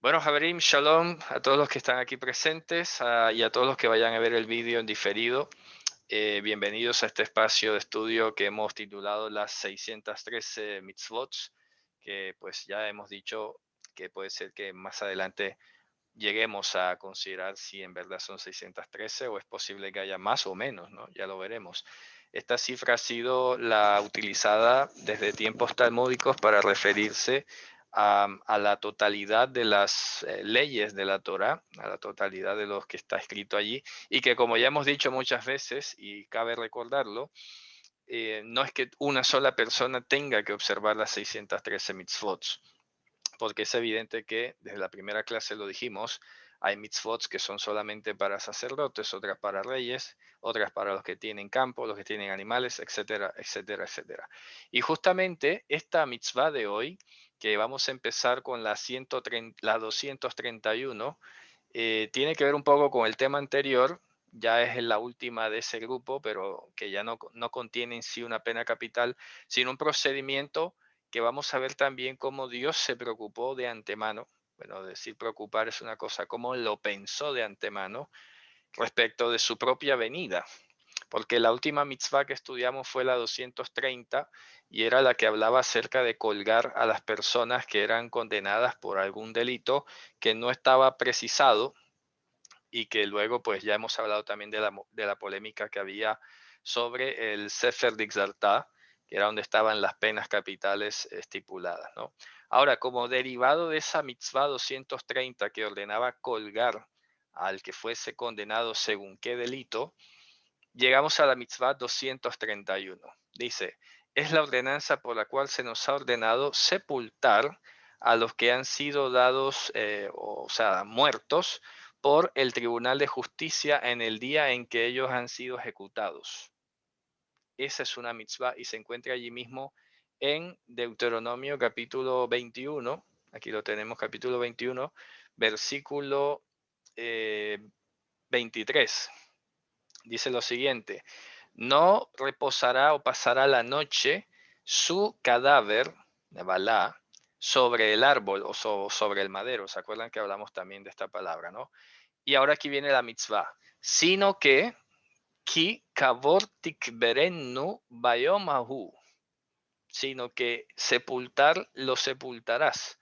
Bueno, Javerim, Shalom a todos los que están aquí presentes y a todos los que vayan a ver el vídeo en diferido. Bienvenidos a este espacio de estudio que hemos titulado las 613 mitzvot, que pues ya hemos dicho que puede ser que más adelante lleguemos a considerar si en verdad son 613 o es posible que haya más o menos, ¿no? Ya lo veremos. Esta cifra ha sido la utilizada desde tiempos talmúdicos para referirse a la totalidad de las leyes de la Torah, a la totalidad de lo que está escrito allí, y que como ya hemos dicho muchas veces, y cabe recordarlo, no es que una sola persona tenga que observar las 613 mitzvot, porque es evidente que desde la primera clase lo dijimos, hay mitzvot que son solamente para sacerdotes, otras para reyes, otras para los que tienen campo, los que tienen animales, etcétera, etcétera, etcétera. Y justamente esta mitzvah de hoy, que vamos a empezar con la 231, tiene que ver un poco con el tema anterior, ya es la última de ese grupo, pero que ya no contiene en sí una pena capital, sino un procedimiento que vamos a ver también cómo Dios se preocupó de antemano. Bueno, decir preocupar es una cosa, cómo lo pensó de antemano respecto de su propia venida. Porque la última mitzvah que estudiamos fue la 230 y era la que hablaba acerca de colgar a las personas que eran condenadas por algún delito que no estaba precisado y que luego pues ya hemos hablado también de la polémica que había sobre el Sefer Dixartá, que era donde estaban las penas capitales estipuladas, ¿no? Ahora, como derivado de esa mitzvah 230 que ordenaba colgar al que fuese condenado según qué delito, llegamos a la mitzvah 231. Dice, es la ordenanza por la cual se nos ha ordenado sepultar a los que han sido dados, o sea, muertos por el Tribunal de Justicia en el día en que ellos han sido ejecutados. Esa es una mitzvah y se encuentra allí mismo en Deuteronomio capítulo 21. Aquí lo tenemos, capítulo 21, versículo 23. Dice lo siguiente, no reposará o pasará la noche su cadáver, de Balá, sobre el árbol o sobre el madero. ¿Se acuerdan que hablamos también de esta palabra, no? Y ahora aquí viene la mitzvah, sino que ki kavor tikberenu bayomahu, sino que sepultar lo sepultarás.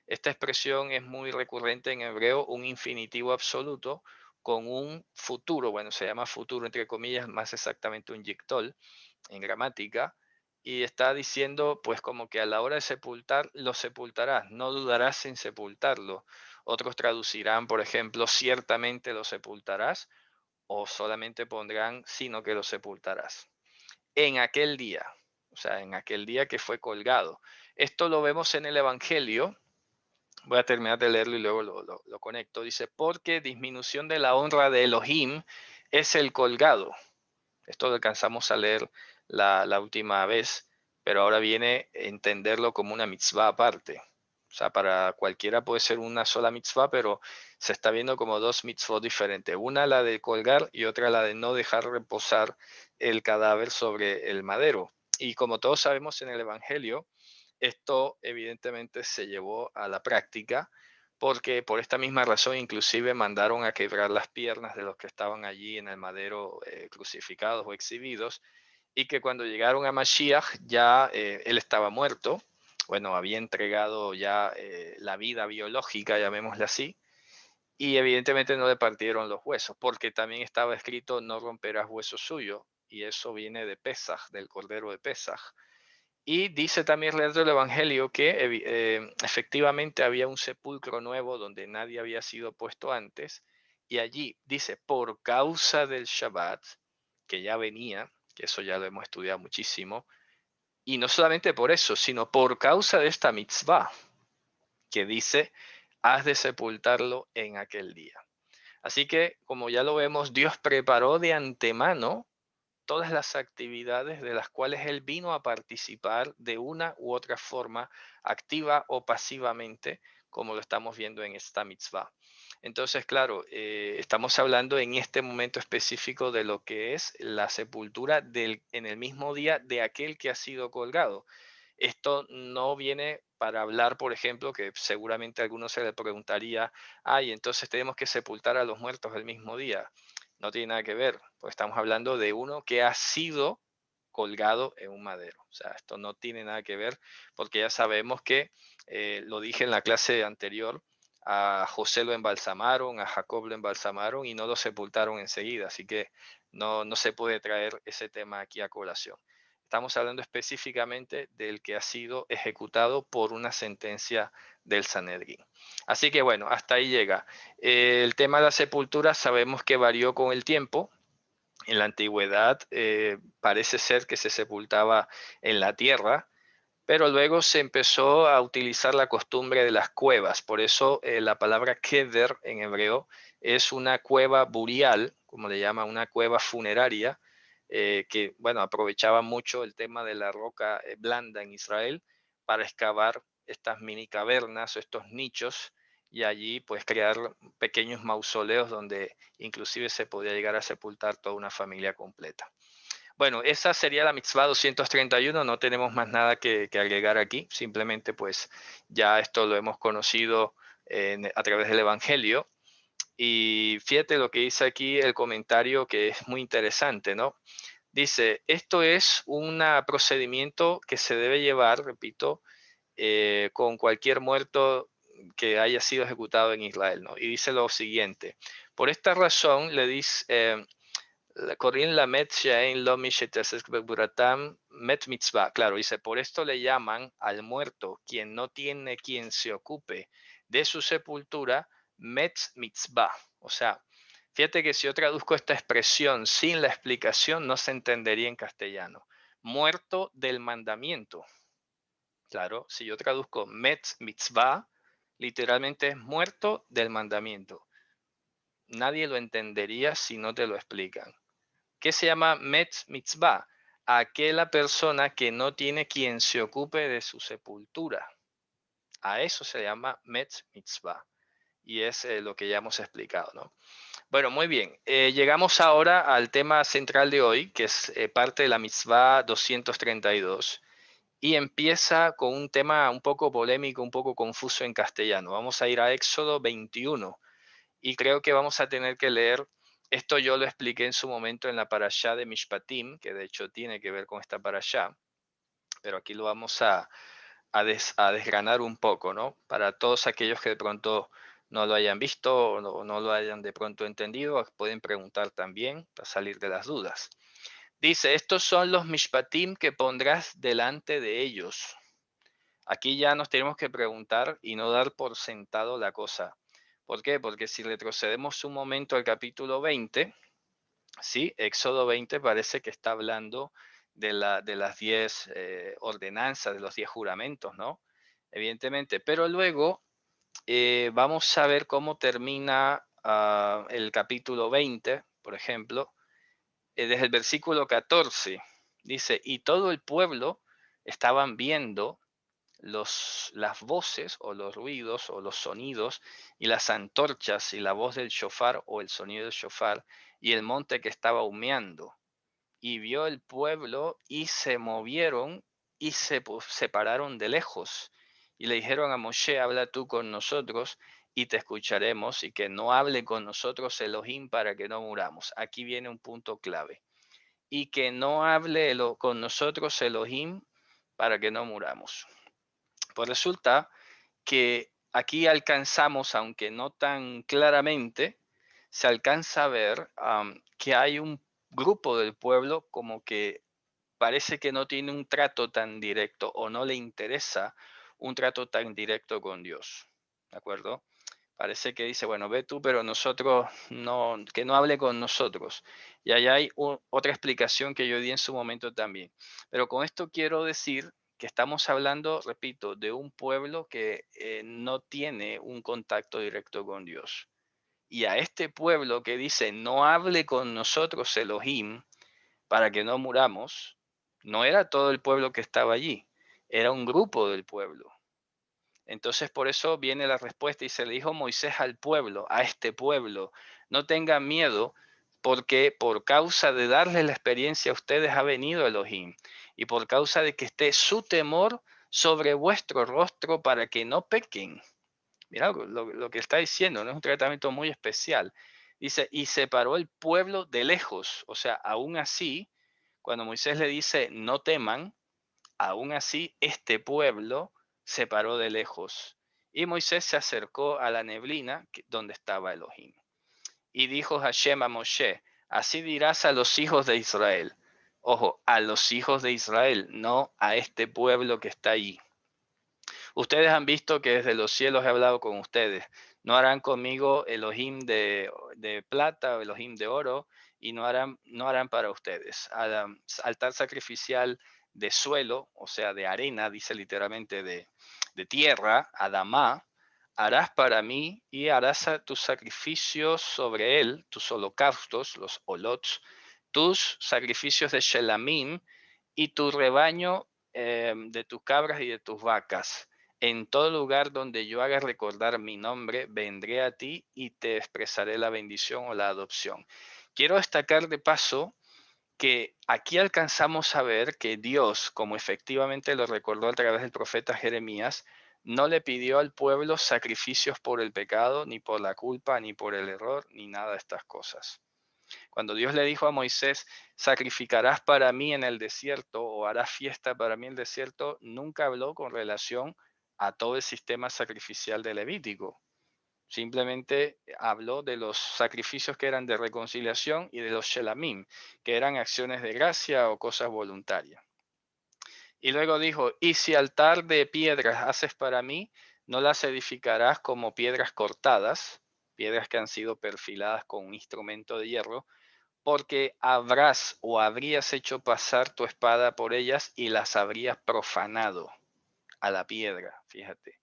Esta expresión es muy recurrente en hebreo, un infinitivo absoluto con un futuro, bueno, se llama futuro entre comillas, más exactamente un yictol en gramática, y está diciendo pues como que a la hora de sepultar lo sepultarás, no dudarás en sepultarlo. Otros traducirán, por ejemplo, ciertamente lo sepultarás, o solamente pondrán sino que lo sepultarás en aquel día, o sea, en aquel día que fue colgado. Esto lo vemos en el Evangelio. Voy a terminar de leerlo y luego lo conecto. Dice, porque disminución de la honra de Elohim es el colgado. Esto lo alcanzamos a leer la última vez, pero ahora viene a entenderlo como una mitzvah aparte. O sea, para cualquiera puede ser una sola mitzvah, pero se está viendo como dos mitzvot diferentes. Una la de colgar y otra la de no dejar reposar el cadáver sobre el madero. Y como todos sabemos en el Evangelio, esto evidentemente se llevó a la práctica porque por esta misma razón inclusive mandaron a quebrar las piernas de los que estaban allí en el madero crucificados o exhibidos y que cuando llegaron a Mashiach ya él estaba muerto, bueno, había entregado ya la vida biológica, llamémosle así, y evidentemente no le partieron los huesos, porque también estaba escrito no romperás hueso suyo, y eso viene de Pesaj, del cordero de Pesaj. Y dice también dentro del Evangelio que efectivamente había un sepulcro nuevo donde nadie había sido puesto antes. Y allí dice, por causa del Shabbat, que ya venía, que eso ya lo hemos estudiado muchísimo, y no solamente por eso, sino por causa de esta mitzvah, que dice, has de sepultarlo en aquel día. Así que, como ya lo vemos, Dios preparó de antemano todas las actividades de las cuales él vino a participar de una u otra forma, activa o pasivamente, como lo estamos viendo en esta mitzvah. Entonces, claro, estamos hablando en este momento específico de lo que es la sepultura en el mismo día de aquel que ha sido colgado. Esto no viene para hablar, por ejemplo, que seguramente a alguno se le preguntaría, ay, entonces tenemos que sepultar a los muertos el mismo día. No tiene nada que ver, pues estamos hablando de uno que ha sido colgado en un madero. O sea, esto no tiene nada que ver porque ya sabemos que, lo dije en la clase anterior, a José lo embalsamaron, a Jacob lo embalsamaron y no lo sepultaron enseguida. Así que no se puede traer ese tema aquí a colación. Estamos hablando específicamente del que ha sido ejecutado por una sentencia del Sanedrín. Así que bueno, hasta ahí llega. El tema de la sepultura sabemos que varió con el tiempo. En la antigüedad parece ser que se sepultaba en la tierra, pero luego se empezó a utilizar la costumbre de las cuevas. Por eso la palabra keder en hebreo es una cueva burial, como le llama, una cueva funeraria, que, bueno, aprovechaba mucho el tema de la roca blanda en Israel para excavar estas mini cavernas o estos nichos y allí pues crear pequeños mausoleos donde inclusive se podía llegar a sepultar toda una familia completa. Bueno, esa sería la mitzvah 231, no tenemos más nada que agregar aquí, simplemente pues ya esto lo hemos conocido a través del Evangelio. Y fíjate lo que dice aquí el comentario que es muy interesante, ¿no? Dice, esto es un procedimiento que se debe llevar, repito, con cualquier muerto que haya sido ejecutado en Israel, ¿no? Y dice lo siguiente, por esta razón le dice, Corín la met she'ein lo mi shetasek beburatam met mitzvah. Claro, dice, por esto le llaman al muerto, quien no tiene quien se ocupe de su sepultura, met mitzvah. O sea, fíjate que si yo traduzco esta expresión sin la explicación, no se entendería en castellano. Muerto del mandamiento. Claro, si yo traduzco met mitzvah, literalmente es muerto del mandamiento. Nadie lo entendería si no te lo explican. ¿Qué se llama met mitzvah? Aquella persona que no tiene quien se ocupe de su sepultura. A eso se llama met mitzvah. Y es lo que ya hemos explicado, ¿no? Bueno, muy bien. Llegamos ahora al tema central de hoy, que es parte de la mitzvah 232. Y empieza con un tema un poco polémico, un poco confuso en castellano. Vamos a ir a Éxodo 21 y creo que vamos a tener que leer, esto yo lo expliqué en su momento en la parashá de Mishpatim, que de hecho tiene que ver con esta parashá, pero aquí lo vamos a desgranar un poco, ¿no? Para todos aquellos que de pronto no lo hayan visto o no lo hayan de pronto entendido, pueden preguntar también para salir de las dudas. Dice, estos son los Mishpatim que pondrás delante de ellos. Aquí ya nos tenemos que preguntar y no dar por sentado la cosa. ¿Por qué? Porque si retrocedemos un momento al capítulo 20, sí, Éxodo 20 parece que está hablando de las 10 ordenanzas, de los 10 juramentos, ¿no? Evidentemente, pero luego vamos a ver cómo termina el capítulo 20, por ejemplo, desde el versículo 14. Dice, y todo el pueblo estaban viendo las voces o los ruidos o los sonidos y las antorchas y la voz del shofar o el sonido del shofar y el monte que estaba humeando. Y vio el pueblo y se movieron y se separaron de lejos. Y le dijeron a Moshe, habla tú con nosotros y te escucharemos, y que no hable con nosotros Elohim para que no muramos. Aquí viene un punto clave. Y que no hable con nosotros Elohim para que no muramos. Pues resulta que aquí alcanzamos, aunque no tan claramente, se alcanza a ver que hay un grupo del pueblo como que parece que no tiene un trato tan directo o no le interesa un trato tan directo con Dios. ¿De acuerdo? Parece que dice, bueno, ve tú, pero nosotros no, que no hable con nosotros. Y ahí hay otra explicación que yo di en su momento también. Pero con esto quiero decir que estamos hablando, repito, de un pueblo que no tiene un contacto directo con Dios. Y a este pueblo que dice, no hable con nosotros Elohim para que no muramos, no era todo el pueblo que estaba allí, era un grupo del pueblo. Entonces por eso viene la respuesta y se le dijo Moisés al pueblo, a este pueblo, no tengan miedo porque por causa de darles la experiencia a ustedes ha venido Elohim. y por causa de que esté su temor sobre vuestro rostro para que no pequen. Mira lo que está diciendo, ¿no? Es un tratamiento muy especial. Dice, y separó el pueblo de lejos. O sea, aún así, cuando Moisés le dice, no teman, aún así este pueblo se paró de lejos. Y Moisés se acercó a la neblina donde estaba Elohim. Y dijo Hashem a Moshe, así dirás a los hijos de Israel. Ojo, a los hijos de Israel, no a este pueblo que está ahí. Ustedes han visto que desde los cielos he hablado con ustedes. No harán conmigo Elohim de plata o Elohim de oro, y no harán para ustedes. Altar sacrificial de suelo, o sea, de arena, dice literalmente de tierra, Adamá, harás para mí y harás tus sacrificios sobre él, tus holocaustos, los olots, tus sacrificios de shelamim y tu rebaño de tus cabras y de tus vacas. En todo lugar donde yo haga recordar mi nombre, vendré a ti y te expresaré la bendición o la adopción. Quiero destacar de paso que aquí alcanzamos a ver que Dios, como efectivamente lo recordó a través del profeta Jeremías, no le pidió al pueblo sacrificios por el pecado, ni por la culpa, ni por el error, ni nada de estas cosas. Cuando Dios le dijo a Moisés, sacrificarás para mí en el desierto o harás fiesta para mí en el desierto, nunca habló con relación a todo el sistema sacrificial de Levítico. Simplemente habló de los sacrificios que eran de reconciliación y de los shelamim, que eran acciones de gracia o cosas voluntarias. Y luego dijo, y si altar de piedras haces para mí, no las edificarás como piedras cortadas, piedras que han sido perfiladas con un instrumento de hierro, porque habrás o habrías hecho pasar tu espada por ellas y las habrías profanado a la piedra, fíjate.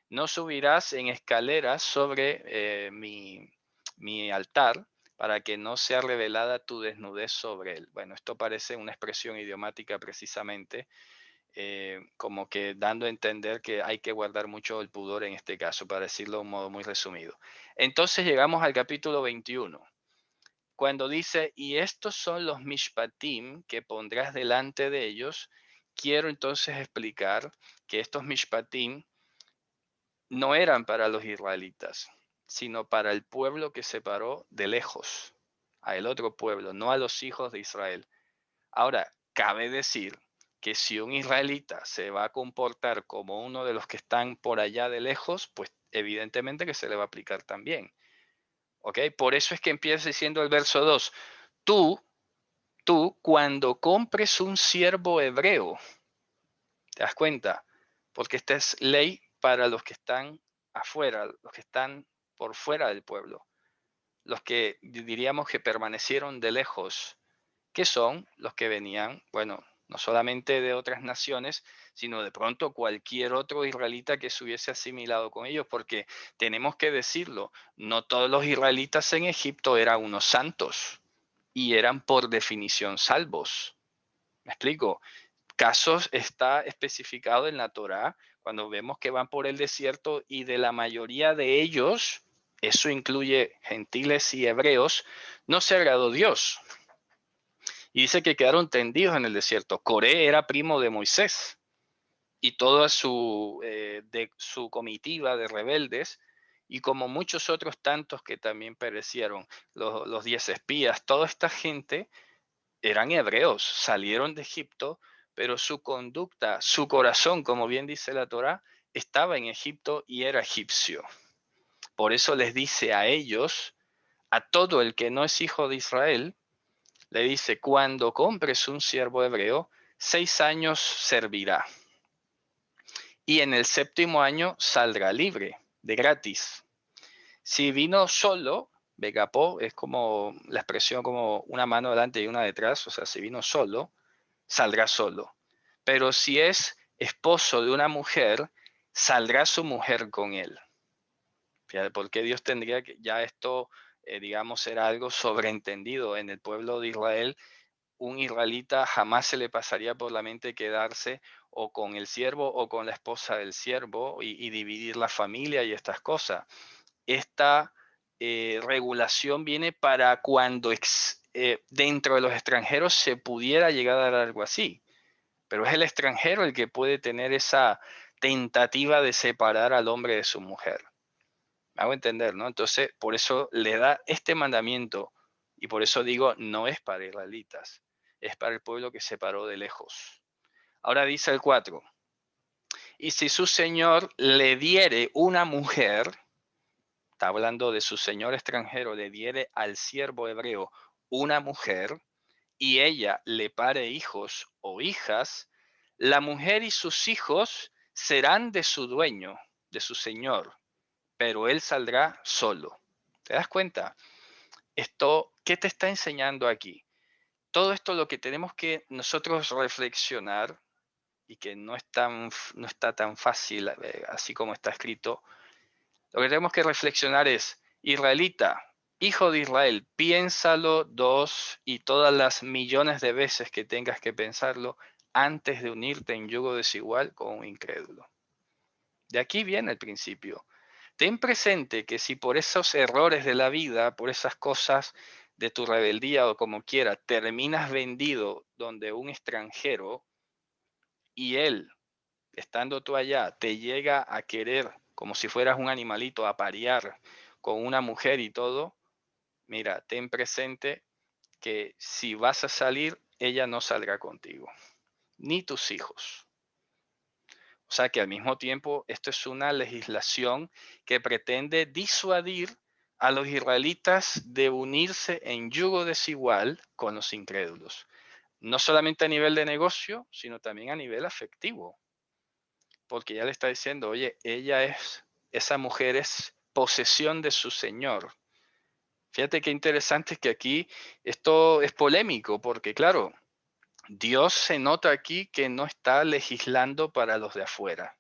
No subirás en escaleras sobre mi altar para que no sea revelada tu desnudez sobre él. Bueno, esto parece una expresión idiomática precisamente, como que dando a entender que hay que guardar mucho el pudor en este caso, para decirlo de un modo muy resumido. Entonces llegamos al capítulo 21. Cuando dice, y estos son los mishpatim que pondrás delante de ellos, quiero entonces explicar que estos mishpatim no eran para los israelitas, sino para el pueblo que separó de lejos, a el otro pueblo, no a los hijos de Israel. Ahora, cabe decir que si un israelita se va a comportar como uno de los que están por allá de lejos, pues evidentemente que se le va a aplicar también. ¿Ok? Por eso es que empieza diciendo el verso 2, tú, cuando compres un siervo hebreo, ¿te das cuenta? Porque esta es ley para los que están afuera, los que están por fuera del pueblo, los que diríamos que permanecieron de lejos, que son los que venían, bueno, no solamente de otras naciones, sino de pronto cualquier otro israelita que se hubiese asimilado con ellos, porque tenemos que decirlo, no todos los israelitas en Egipto eran unos santos y eran por definición salvos. ¿Me explico? Casos está especificado en la Torá cuando vemos que van por el desierto y de la mayoría de ellos, eso incluye gentiles y hebreos, no se agradó Dios. Y dice que quedaron tendidos en el desierto. Coré era primo de Moisés y toda su comitiva de rebeldes, y como muchos otros tantos que también perecieron, los 10 espías, toda esta gente eran hebreos, salieron de Egipto, pero su conducta, su corazón, como bien dice la Torá, estaba en Egipto y era egipcio. Por eso les dice a ellos, a todo el que no es hijo de Israel, le dice, cuando compres un siervo hebreo, 6 años servirá. Y en el 7º año saldrá libre, de gratis. Si vino solo, Begapó es como la expresión como una mano delante y una detrás, o sea, si vino solo, saldrá solo. Pero si es esposo de una mujer, saldrá su mujer con él. Fíjate, ¿por qué Dios tendría que, ya esto, digamos, era algo sobreentendido en el pueblo de Israel? Un israelita jamás se le pasaría por la mente quedarse o con el siervo o con la esposa del siervo y dividir la familia y estas cosas. Esta regulación viene para cuando dentro de los extranjeros se pudiera llegar a dar algo así. pero es el extranjero el que puede tener esa tentativa de separar al hombre de su mujer. Me hago entender, ¿no? Entonces, por eso le da este mandamiento, y por eso digo, no es para israelitas, es para el pueblo que se paró de lejos. Ahora dice el 4, y si su señor le diere una mujer, está hablando de su señor extranjero, le diere al siervo hebreo una mujer, y ella le pare hijos o hijas, la mujer y sus hijos serán de su dueño, de su señor, pero él saldrá solo. ¿Te das cuenta? Esto, ¿qué te está enseñando aquí? Todo esto lo que tenemos que nosotros reflexionar y que no está tan fácil así como está escrito, lo que tenemos que reflexionar es, israelita, hijo de Israel, piénsalo 2 y todas las millones de veces que tengas que pensarlo antes de unirte en yugo desigual con un incrédulo. De aquí viene el principio. Ten presente que si por esos errores de la vida, por esas cosas de tu rebeldía o como quiera, terminas vendido donde un extranjero y él, estando tú allá, te llega a querer como si fueras un animalito, a parear con una mujer y todo, mira, ten presente que si vas a salir, ella no saldrá contigo, ni tus hijos. O sea que al mismo tiempo esto es una legislación que pretende disuadir a los israelitas de unirse en yugo desigual con los incrédulos. No solamente a nivel de negocio, sino también a nivel afectivo. Porque ya le está diciendo, oye, esa mujer es posesión de su señor. Fíjate qué interesante que aquí esto es polémico, porque claro, Dios se nota aquí que no está legislando para los de afuera.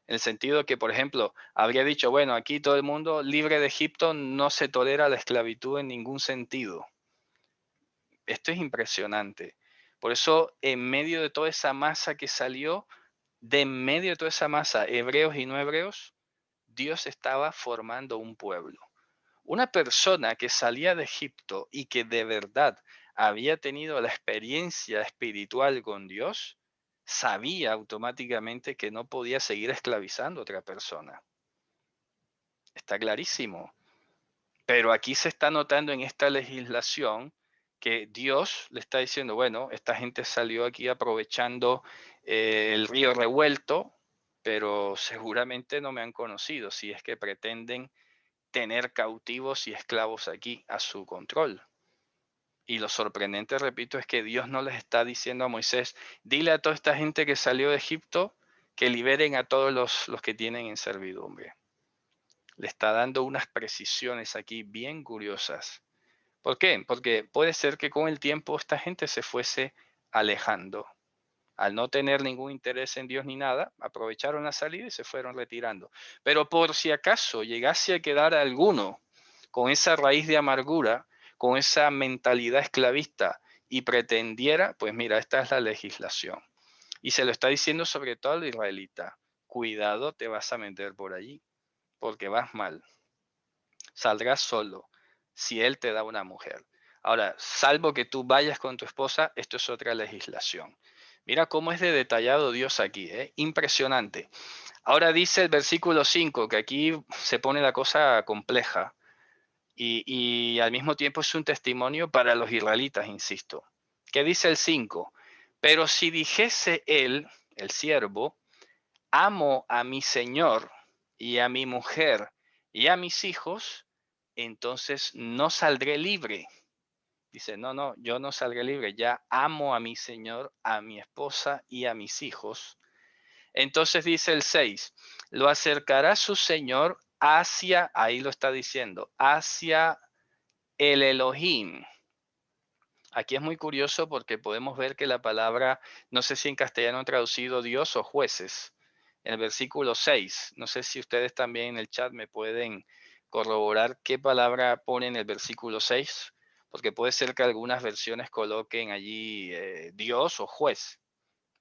En el sentido que, por ejemplo, habría dicho, bueno, aquí todo el mundo libre de Egipto, no se tolera la esclavitud en ningún sentido. Esto es impresionante. Por eso, en medio de toda esa masa que salió, de en medio de toda esa masa, hebreos y no hebreos, Dios estaba formando un pueblo. Una persona que salía de Egipto y que de verdad había tenido la experiencia espiritual con Dios, sabía automáticamente que no podía seguir esclavizando a otra persona. Está clarísimo. Pero aquí se está notando en esta legislación que Dios le está diciendo, bueno, esta gente salió aquí aprovechando el río revuelto, pero seguramente no me han conocido si es que pretenden tener cautivos y esclavos aquí a su control. Y lo sorprendente, repito, es que Dios no les está diciendo a Moisés, dile a toda esta gente que salió de Egipto que liberen a todos los que tienen en servidumbre. Le está dando unas precisiones aquí bien curiosas. ¿Por qué? Porque puede ser que con el tiempo esta gente se fuese alejando. Al no tener ningún interés en Dios ni nada, aprovecharon la salida y se fueron retirando. Pero por si acaso llegase a quedar alguno con esa raíz de amargura, con esa mentalidad esclavista y pretendiera, pues mira, esta es la legislación. Y se lo está diciendo sobre todo al israelita, cuidado, te vas a meter por allí, porque vas mal. Saldrás solo si él te da una mujer. Ahora, salvo que tú vayas con tu esposa, esto es otra legislación. Mira cómo es de detallado Dios aquí, ¿eh? Impresionante. Ahora dice el versículo 5, que aquí se pone la cosa compleja y al mismo tiempo es un testimonio para los israelitas, insisto. ¿Qué dice el 5? Pero si dijese él, el siervo, amo a mi señor y a mi mujer y a mis hijos, entonces no saldré libre. Dice, no, no, yo no saldré libre, ya amo a mi señor, a mi esposa y a mis hijos. Entonces dice el 6, lo acercará su señor hacia, ahí lo está diciendo, hacia el Elohim. Aquí es muy curioso porque podemos ver que la palabra, no sé si en castellano traducido Dios o jueces, en el versículo 6, no sé si ustedes también en el chat me pueden corroborar qué palabra pone en el versículo 6, porque puede ser que algunas versiones coloquen allí Dios o juez.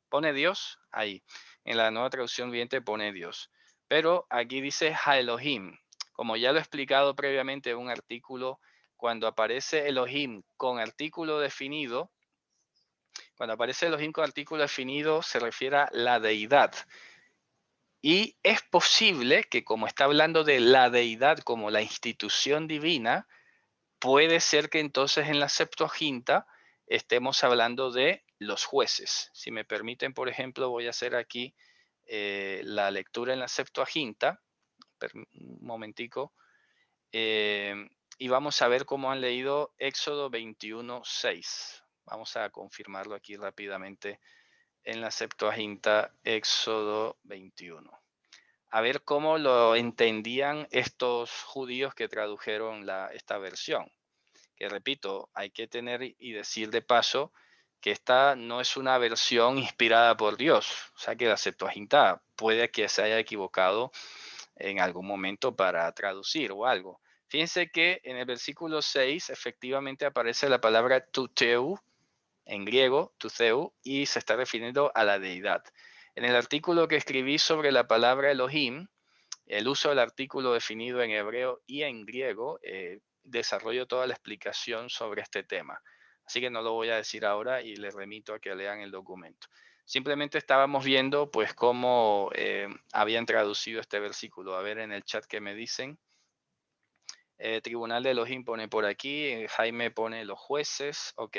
¿Pone Dios? Ahí. En la nueva traducción viviente pone Dios. Pero aquí dice Ha-Elohim. Como ya lo he explicado previamente en un artículo, cuando aparece Elohim con artículo definido, Cuando aparece Elohim con artículo definido, se refiere a la deidad. Y es posible que, como está hablando de la deidad como la institución divina, puede ser que entonces en la Septuaginta estemos hablando de los jueces. Si me permiten, por ejemplo, voy a hacer aquí la lectura en la Septuaginta. Un momentico. Y vamos a ver cómo han leído Éxodo 21:6. Vamos a confirmarlo aquí rápidamente en la Septuaginta, Éxodo 21. A ver cómo lo entendían estos judíos que tradujeron esta versión. Que repito, hay que tener y decir de paso que esta no es una versión inspirada por Dios. O sea que la Septuaginta puede que se haya equivocado en algún momento para traducir o algo. Fíjense que en el versículo 6 efectivamente aparece la palabra tuteu, en griego, tutheu, y se está refiriendo a la deidad. En el artículo que escribí sobre la palabra Elohim, el uso del artículo definido en hebreo y en griego, desarrollo toda la explicación sobre este tema. Así que no lo voy a decir ahora y les remito a que lean el documento. Simplemente estábamos viendo pues cómo habían traducido este versículo. A ver en el chat qué me dicen. Tribunal de Elohim pone por aquí, Jaime pone los jueces, ok.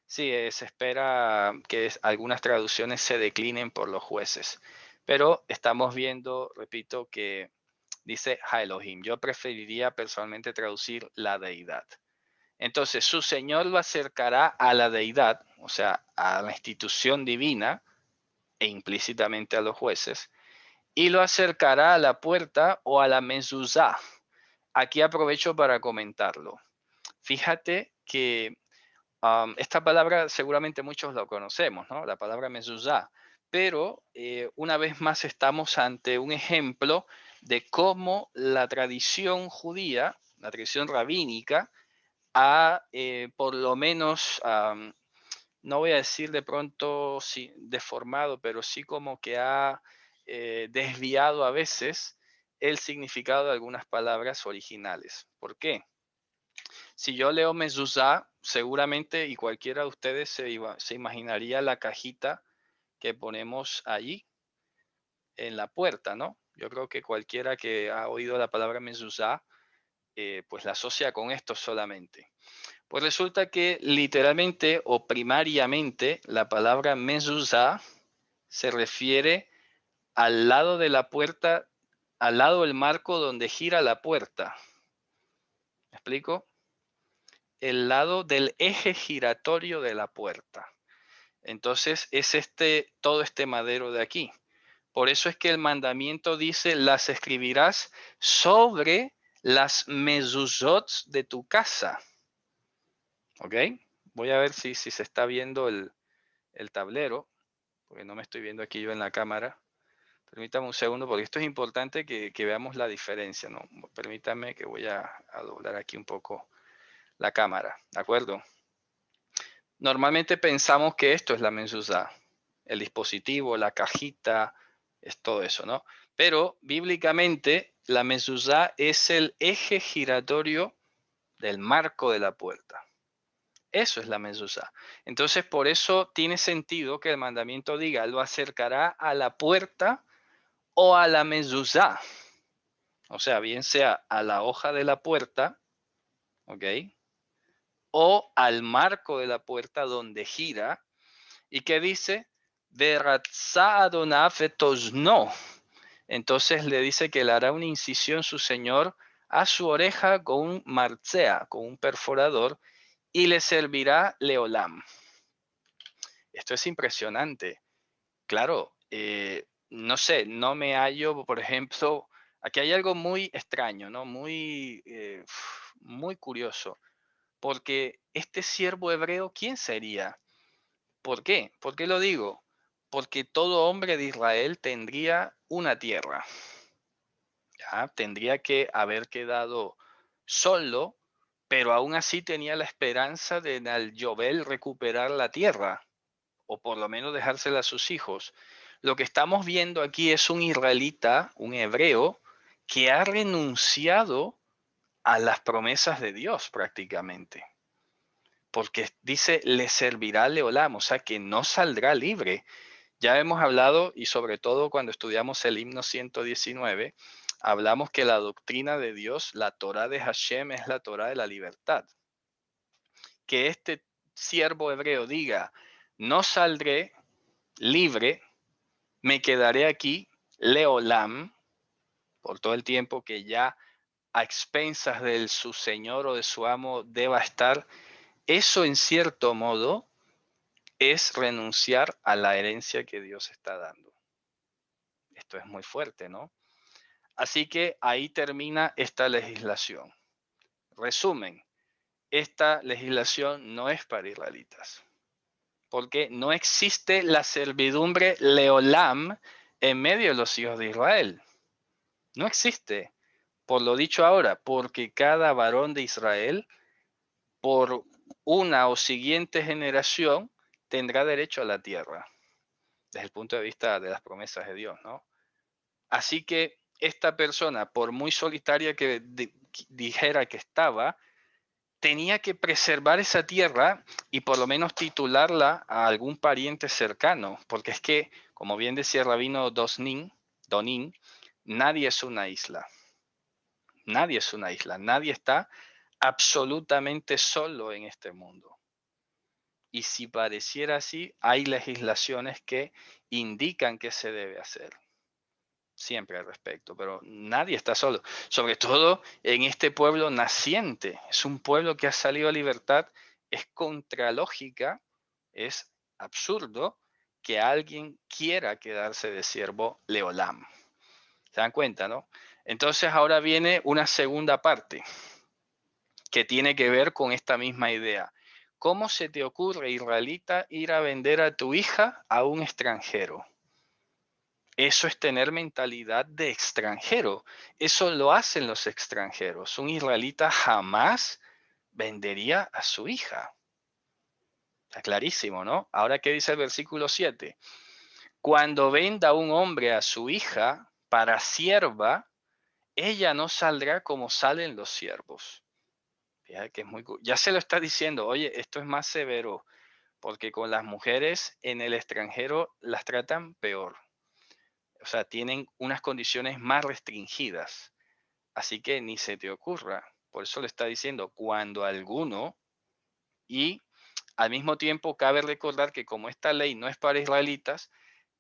Sí, se espera que algunas traducciones se declinen por los jueces, pero estamos viendo, repito, que dice Ha Elohim. Yo preferiría personalmente traducir la deidad. Entonces, su Señor lo acercará a la deidad, o sea, a la institución divina e implícitamente a los jueces, y lo acercará a la puerta o a la mezuzá. Aquí aprovecho para comentarlo. Fíjate que esta palabra seguramente muchos la conocemos, ¿no? La palabra mezuzá. Pero una vez más estamos ante un ejemplo de cómo la tradición judía, la tradición rabínica, ha por lo menos, no voy a decir de pronto sí, deformado, pero sí como que ha desviado a veces el significado de algunas palabras originales. ¿Por qué? Si yo leo mezuzá, seguramente y cualquiera de ustedes se imaginaría la cajita que ponemos allí en la puerta, ¿no? Yo creo que cualquiera que ha oído la palabra mezuzá, pues la asocia con esto solamente. Pues resulta que literalmente o primariamente la palabra mezuzá se refiere al lado de la puerta, al lado del marco donde gira la puerta. ¿Me explico? El lado del eje giratorio de la puerta. Entonces es todo este madero de aquí. Por eso es que el mandamiento dice, las escribirás sobre las mezuzot de tu casa. ¿Ok? Voy a ver si se está viendo el tablero, porque no me estoy viendo aquí yo en la cámara. Permítame un segundo, porque esto es importante que veamos la diferencia, ¿no? Permítame que voy a doblar aquí un poco la cámara, ¿de acuerdo? Normalmente pensamos que esto es la mezuzá, el dispositivo, la cajita, es todo eso, ¿no? Pero bíblicamente la mezuzá es el eje giratorio del marco de la puerta. Eso es la mezuzá. Entonces, por eso tiene sentido que el mandamiento diga, lo acercará a la puerta o a la mezuzá. O sea, bien sea a la hoja de la puerta, ¿ok? O al marco de la puerta donde gira. ¿Y qué dice? No. Entonces le dice que le hará una incisión su señor a su oreja con un marcea, con un perforador, y le servirá leolam. Esto es impresionante. Claro, no sé, no me hallo, por ejemplo, aquí hay algo muy extraño, ¿no? Muy curioso, porque este siervo hebreo, ¿quién sería? ¿Por qué? ¿Por qué lo digo? Porque todo hombre de Israel tendría una tierra, ¿ya? Tendría que haber quedado solo, pero aún así tenía la esperanza de al Yobel recuperar la tierra, o por lo menos dejársela a sus hijos. Lo que estamos viendo aquí es un israelita, un hebreo, que ha renunciado a las promesas de Dios prácticamente. porque dice, le servirá Leolam, o sea que no saldrá libre. Ya hemos hablado, y sobre todo cuando estudiamos el himno 119, hablamos que la doctrina de Dios, la Torah de Hashem, es la Torah de la libertad. Que este siervo hebreo diga, no saldré libre, me quedaré aquí, Leolam, por todo el tiempo que ya a expensas de su señor o de su amo deba estar, eso en cierto modo es renunciar a la herencia que Dios está dando. Esto es muy fuerte, ¿no? Así que ahí termina esta legislación. Resumen, esta legislación no es para israelitas, porque no existe la servidumbre Leolam en medio de los hijos de Israel. No existe. Por lo dicho ahora, porque cada varón de Israel, por una o siguiente generación, tendrá derecho a la tierra, desde el punto de vista de las promesas de Dios, ¿no? Así que esta persona, por muy solitaria que dijera que estaba, tenía que preservar esa tierra y por lo menos titularla a algún pariente cercano, porque es que, como bien decía el rabino Donin, nadie es una isla. Nadie es una isla, nadie está absolutamente solo en este mundo. Y si pareciera así, hay legislaciones que indican qué se debe hacer. Siempre al respecto, pero nadie está solo. Sobre todo en este pueblo naciente. Es un pueblo que ha salido a libertad. Es contralógica, es absurdo que alguien quiera quedarse de siervo Leolam. ¿Se dan cuenta, no? Entonces ahora viene una segunda parte que tiene que ver con esta misma idea. ¿Cómo se te ocurre, israelita, ir a vender a tu hija a un extranjero? Eso es tener mentalidad de extranjero. Eso lo hacen los extranjeros. Un israelita jamás vendería a su hija. Está clarísimo, ¿no? Ahora, ¿qué dice el versículo 7? Cuando venda un hombre a su hija para sierva, ella no saldrá como salen los siervos. Fíjate que es muy, ya se lo está diciendo, oye, esto es más severo, porque con las mujeres en el extranjero las tratan peor. O sea, tienen unas condiciones más restringidas. Así que ni se te ocurra. Por eso le está diciendo, cuando alguno, y al mismo tiempo cabe recordar que como esta ley no es para israelitas,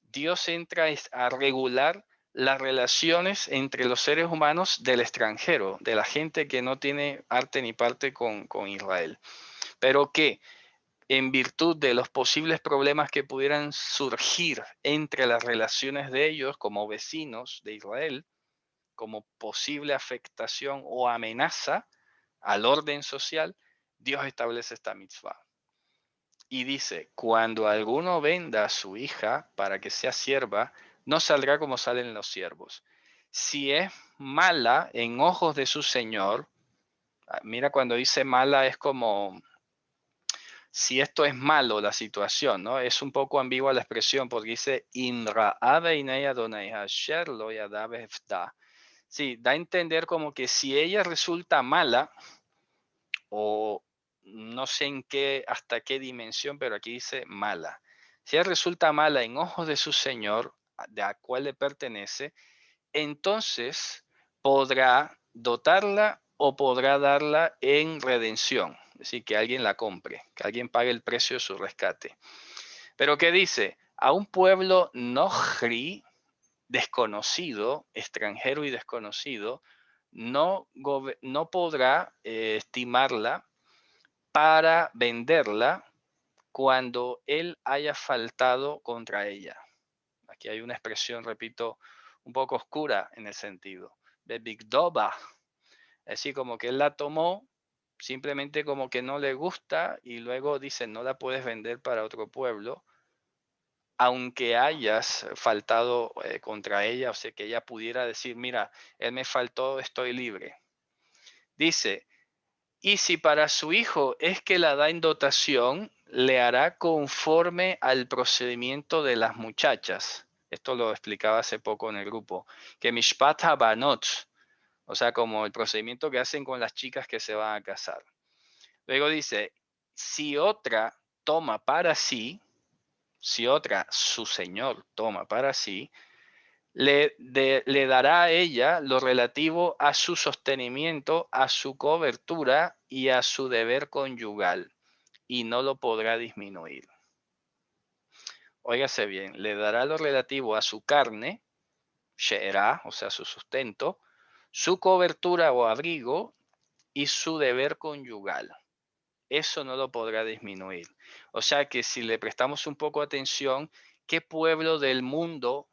Dios entra a regular las relaciones entre los seres humanos del extranjero, de la gente que no tiene arte ni parte con Israel. Pero que en virtud de los posibles problemas que pudieran surgir entre las relaciones de ellos como vecinos de Israel, como posible afectación o amenaza al orden social, Dios establece esta mitzvah. Y dice, cuando alguno venda a su hija para que sea sierva, no saldrá como salen los siervos. Si es mala en ojos de su señor, mira cuando dice mala es como si esto es malo la situación, ¿no? Es un poco ambigua la expresión porque dice sí, da a entender como que si ella resulta mala, o no sé en qué, hasta qué dimensión, pero aquí dice mala. Si ella resulta mala en ojos de su señor, de a cuál le pertenece, entonces podrá dotarla o podrá darla en redención. Es decir, que alguien la compre, que alguien pague el precio de su rescate. Pero ¿qué dice? A un pueblo nohri, desconocido, extranjero y desconocido, no podrá estimarla para venderla cuando él haya faltado contra ella. Aquí hay una expresión, repito, un poco oscura en el sentido. De Bigdoba. Es decir, como que él la tomó, simplemente como que no le gusta y luego dice, no la puedes vender para otro pueblo, aunque hayas faltado contra ella, o sea, que ella pudiera decir, mira, él me faltó, estoy libre. Dice, y si para su hijo es que la da en dotación, le hará conforme al procedimiento de las muchachas. Esto lo explicaba hace poco en el grupo, que Mishpat Habanot, o sea, como el procedimiento que hacen con las chicas que se van a casar. Luego dice, si otra toma para sí, si otra, su señor, toma para sí, le dará a ella lo relativo a su sostenimiento, a su cobertura y a su deber conyugal, y no lo podrá disminuir. Óigase bien, le dará lo relativo a su carne, she'erá, o sea, su sustento, su cobertura o abrigo y su deber conyugal. Eso no lo podrá disminuir. O sea que si le prestamos un poco de atención, ¿qué pueblo del mundo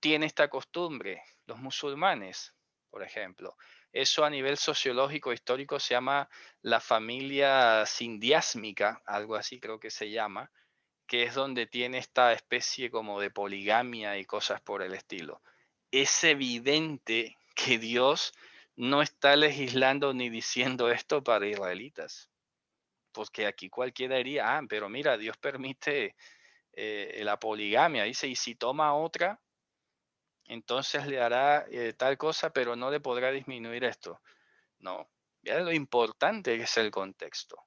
tiene esta costumbre? Los musulmanes, por ejemplo. Eso a nivel sociológico, histórico, se llama la familia sindiásmica, algo así creo que se llama, que es donde tiene esta especie como de poligamia y cosas por el estilo. Es evidente que Dios no está legislando ni diciendo esto para israelitas, porque aquí cualquiera diría, pero mira, Dios permite la poligamia, dice, y si toma otra, entonces le hará tal cosa, pero no le podrá disminuir esto. No, ya lo importante es el contexto,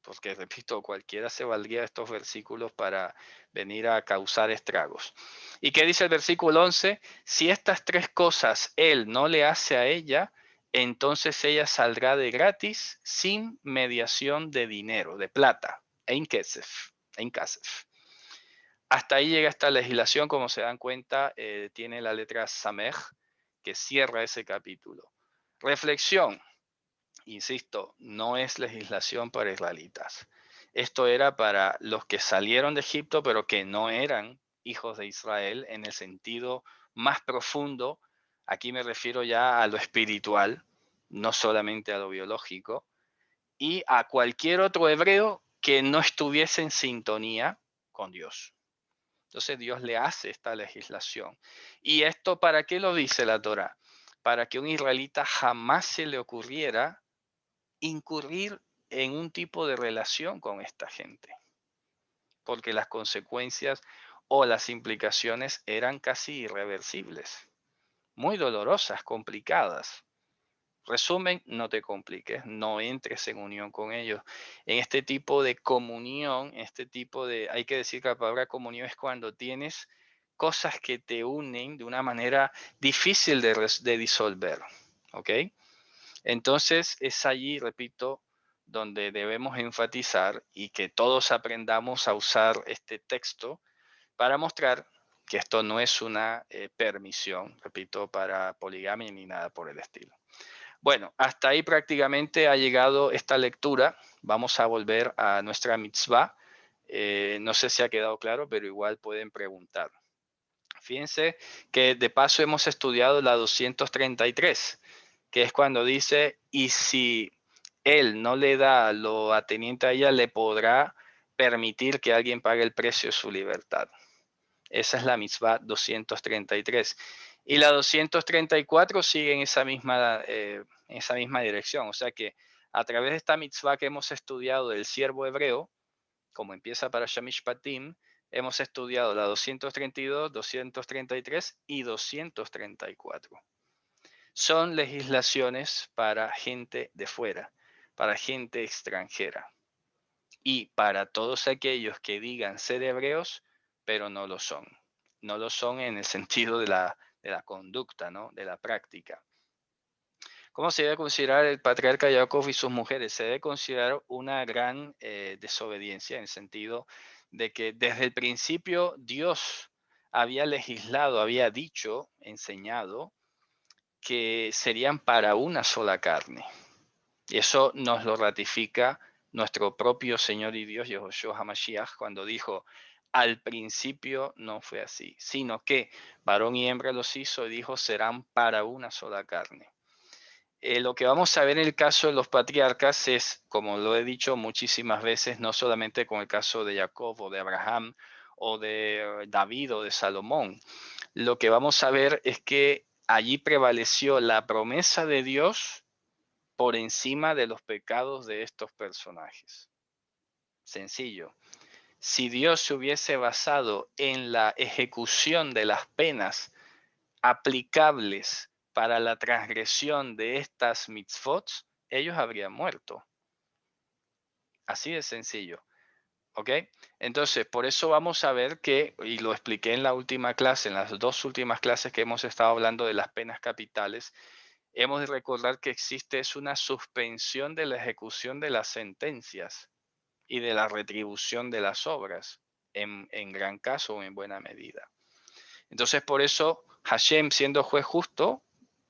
porque repito, cualquiera se valdría de estos versículos para venir a causar estragos. ¿Y qué dice el versículo 11? Si estas tres cosas él no le hace a ella, entonces ella saldrá de gratis sin mediación de dinero, de plata. Ein kesef, ein kasef. Hasta ahí llega esta legislación, como se dan cuenta, tiene la letra Samej, que cierra ese capítulo. Reflexión, insisto, no es legislación para israelitas. Esto era para los que salieron de Egipto, pero que no eran hijos de Israel en el sentido más profundo. Aquí me refiero ya a lo espiritual, no solamente a lo biológico, y a cualquier otro hebreo que no estuviese en sintonía con Dios. Entonces Dios le hace esta legislación. ¿Y esto para qué lo dice la Torah? Para que un israelita jamás se le ocurriera incurrir en un tipo de relación con esta gente, porque las consecuencias o las implicaciones eran casi irreversibles, muy dolorosas, complicadas. Resumen, no te compliques, no entres en unión con ellos. En este tipo de comunión, hay que decir que la palabra comunión es cuando tienes cosas que te unen de una manera difícil de disolver, ¿ok? Entonces es allí, repito, donde debemos enfatizar y que todos aprendamos a usar este texto para mostrar que esto no es una permisión, repito, para poligamia ni nada por el estilo. Bueno, hasta ahí prácticamente ha llegado esta lectura. Vamos a volver a nuestra mitzvah. No sé si ha quedado claro, pero igual pueden preguntar. Fíjense que de paso hemos estudiado la 233, que es cuando dice, y si él no le da lo ateniente a ella, le podrá permitir que alguien pague el precio de su libertad. Esa es la mitzvah 233. Y la 234 sigue en esa misma dirección. O sea que a través de esta mitzvah que hemos estudiado del siervo hebreo, como empieza para Shamishpatim, hemos estudiado la 232, 233 y 234. Son legislaciones para gente de fuera, para gente extranjera y para todos aquellos que digan ser hebreos, pero no lo son. No lo son en el sentido de la conducta, ¿no? De la práctica. ¿Cómo se debe considerar el patriarca Jacob y sus mujeres? Se debe considerar una gran desobediencia en el sentido de que desde el principio Dios había legislado, había dicho, enseñado que serían para una sola carne. Y eso nos lo ratifica nuestro propio Señor y Dios, Yahushua HaMashiach, cuando dijo, al principio no fue así, sino que varón y hembra los hizo y dijo, serán para una sola carne. Lo que vamos a ver en el caso de los patriarcas es, como lo he dicho muchísimas veces, no solamente con el caso de Jacob o de Abraham o de David o de Salomón. Lo que vamos a ver es que allí prevaleció la promesa de Dios por encima de los pecados de estos personajes. Sencillo. Si Dios se hubiese basado en la ejecución de las penas aplicables para la transgresión de estas mitzvot, ellos habrían muerto. Así de sencillo. ¿Ok? Entonces, por eso vamos a ver que, y lo expliqué en la última clase, en las dos últimas clases que hemos estado hablando de las penas capitales, hemos de recordar que existe es una suspensión de la ejecución de las sentencias y de la retribución de las obras, en gran caso o en buena medida. Entonces, por eso Hashem, siendo juez justo,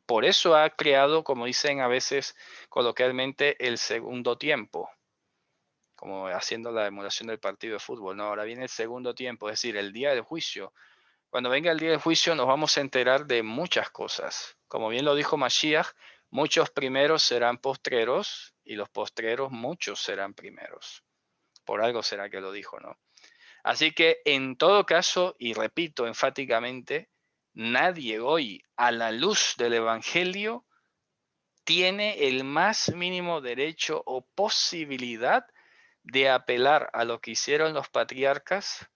por eso ha creado, como dicen a veces coloquialmente, el segundo tiempo, como haciendo la emulación del partido de fútbol. No, ahora viene el segundo tiempo, es decir, el día del juicio. Cuando venga el día del juicio nos vamos a enterar de muchas cosas. Como bien lo dijo Mashiach, muchos primeros serán postreros y los postreros muchos serán primeros. Por algo será que lo dijo, ¿no? Así que en todo caso, y repito enfáticamente, nadie hoy a la luz del Evangelio tiene el más mínimo derecho o posibilidad de apelar a lo que hicieron los patriarcas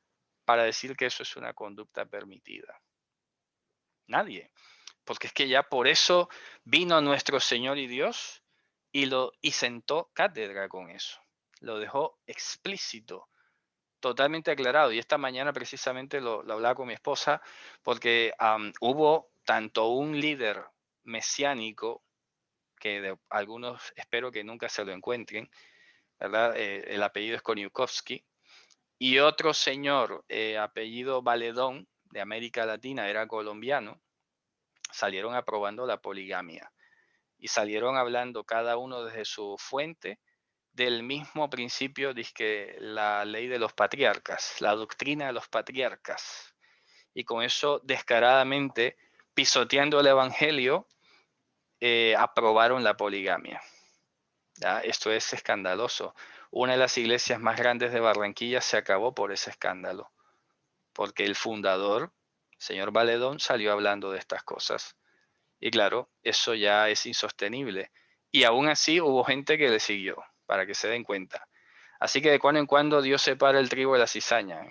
para decir que eso es una conducta permitida. Nadie. Porque es que ya por eso vino nuestro Señor y Dios y sentó cátedra con eso. Lo dejó explícito, totalmente aclarado. Y esta mañana precisamente lo hablaba con mi esposa porque hubo tanto un líder mesiánico, que de algunos espero que nunca se lo encuentren, ¿verdad? El apellido es Koniukovsky, y otro señor, apellido Valedón, de América Latina, era colombiano, salieron aprobando la poligamia y salieron hablando cada uno desde su fuente del mismo principio, que la ley de los patriarcas, la doctrina de los patriarcas, y con eso descaradamente, pisoteando el evangelio, aprobaron la poligamia. ¿Ya? Esto es escandaloso. Una de las iglesias más grandes de Barranquilla se acabó por ese escándalo, porque el fundador, señor Valedón, salió hablando de estas cosas. Y claro, eso ya es insostenible. Y aún así hubo gente que le siguió, para que se den cuenta. Así que de cuando en cuando Dios separa el trigo de la cizaña,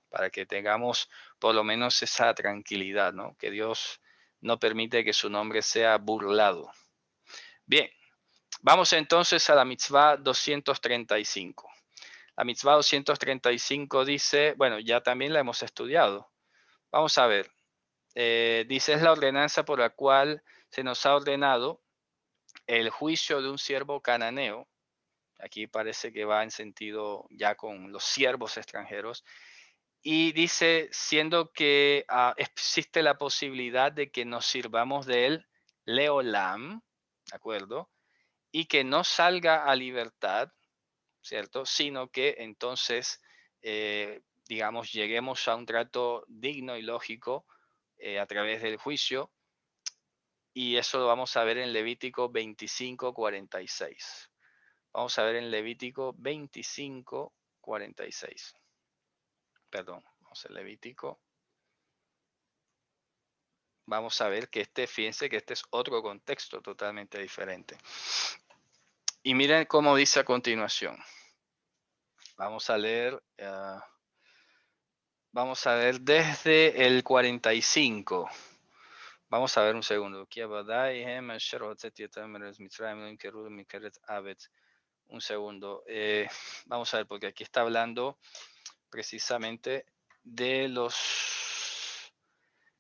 para que tengamos por lo menos esa tranquilidad, ¿no? Que Dios no permite que su nombre sea burlado. Bien, vamos entonces a la mitzvah 235. La mitzvah 235 dice, bueno, ya también la hemos estudiado. Vamos a ver. Dice, es la ordenanza por la cual se nos ha ordenado el juicio de un siervo cananeo. Aquí parece que va en sentido ya con los siervos extranjeros. Y dice, siendo que existe la posibilidad de que nos sirvamos de él, leolam, ¿de acuerdo? Y que no salga a libertad, ¿cierto? Sino que entonces, digamos, lleguemos a un trato digno y lógico a través del juicio, y eso lo vamos a ver en Levítico 25:46. Vamos a ver en Levítico 25:46. Perdón, vamos a Levítico. Vamos a ver que fíjense que este es otro contexto totalmente diferente. Y miren cómo dice a continuación. Vamos a leer... Vamos a ver desde el 45. Vamos a ver un segundo. Un segundo. Vamos a ver, porque aquí está hablando precisamente de los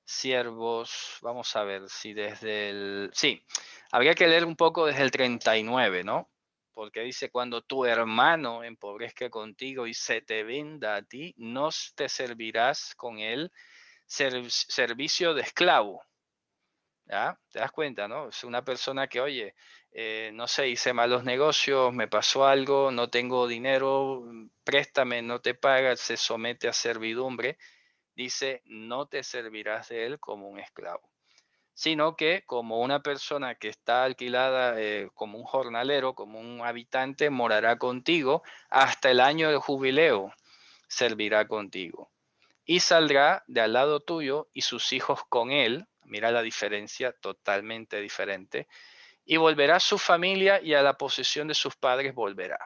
siervos. Vamos a ver si desde el... Sí, habría que leer un poco desde el 39, ¿no? Porque dice, cuando tu hermano empobrezca contigo y se te venda a ti, no te servirás con él servicio de esclavo. ¿Ya? ¿Te das cuenta, no? Es una persona que, oye, no sé, hice malos negocios, me pasó algo, no tengo dinero, préstame, no te paga, se somete a servidumbre. Dice, no te servirás de él como un esclavo, sino que como una persona que está alquilada, como un jornalero, como un habitante, morará contigo hasta el año del jubileo, servirá contigo. Y saldrá de al lado tuyo y sus hijos con él, mira la diferencia, totalmente diferente, y volverá a su familia y a la posesión de sus padres volverá.